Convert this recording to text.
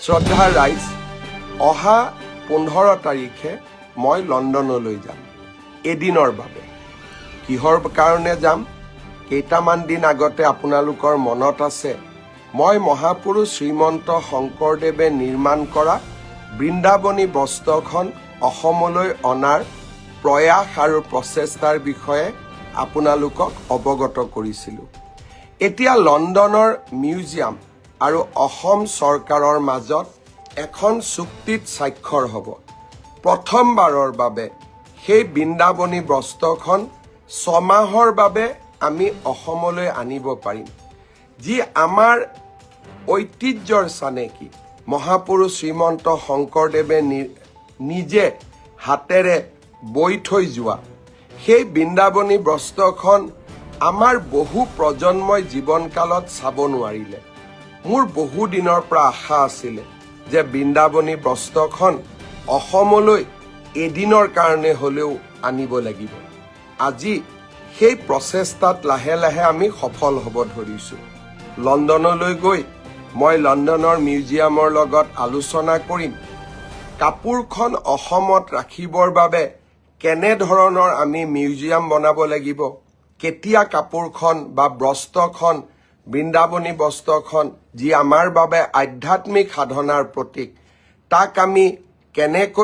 শ্ৰদ্ধা ৰাইজ, অহা 15 তাৰিখে মই লণ্ডনলৈ যাম এদিনৰ বাবে। কিহৰ কাৰণে যাম? কেইটামান দিন আগতে আপোনালোকৰ মনত আছে মই মহাপুৰুষ শ্ৰীমন্ত শংকৰদেৱে নিৰ্মাণ কৰা বৃন্দাবনী বস্ত্ৰখন অসমলৈ অনাৰ প্ৰয়াস আৰু প্ৰচেষ্টাৰ বিষয়ে আপোনালোকক অৱগত কৰিছিলোঁ। এতিয়া লণ্ডনৰ মিউজিয়াম আৰু অসম চৰকাৰৰ মাজত এখন চুক্তিত স্বাক্ষৰ হ'ব। প্ৰথমবাৰৰ বাবে সেই বৃন্দাবনী বস্ত্ৰখন 6 মাহৰ বাবে আমি অসমলৈ আনিব পাৰিম, যি আমাৰ ঐতিহ্যৰ চানেকি মহাপুৰুষ শ্ৰীমন্ত শংকৰদেৱে নিজে হাতেৰে বৈ থৈ যোৱা সেই বৃন্দাবনী বস্ত্ৰখন আমাৰ বহু প্ৰজন্মই জীৱনকালত চাব নোৱাৰিলে। মোৰ বহু দিনৰ পৰা আশা আছিলে যে বৃন্দাবনী বস্ত্ৰখন অসমলৈ এদিনৰ কাৰণে হ'লেও আনিব লাগিব। আজি সেই প্ৰচেষ্টাত লাহে লাহে আমি সফল হ'ব ধৰিছোঁ। লণ্ডনলৈ গৈ মই লণ্ডনৰ মিউজিয়ামৰ লগত আলোচনা কৰিম কাপোৰখন অসমত ৰাখিবৰ বাবে কেনেধৰণৰ আমি মিউজিয়াম বনাব লাগিব, কেতিয়া কাপোৰখন বা বস্ত্ৰখন বৃন্দাবনী বস্ত্ৰখন যি আমাৰ বাবে আধ্যাত্মিক সাধনাৰ প্ৰতীক, তাক আমি কেনেকৈ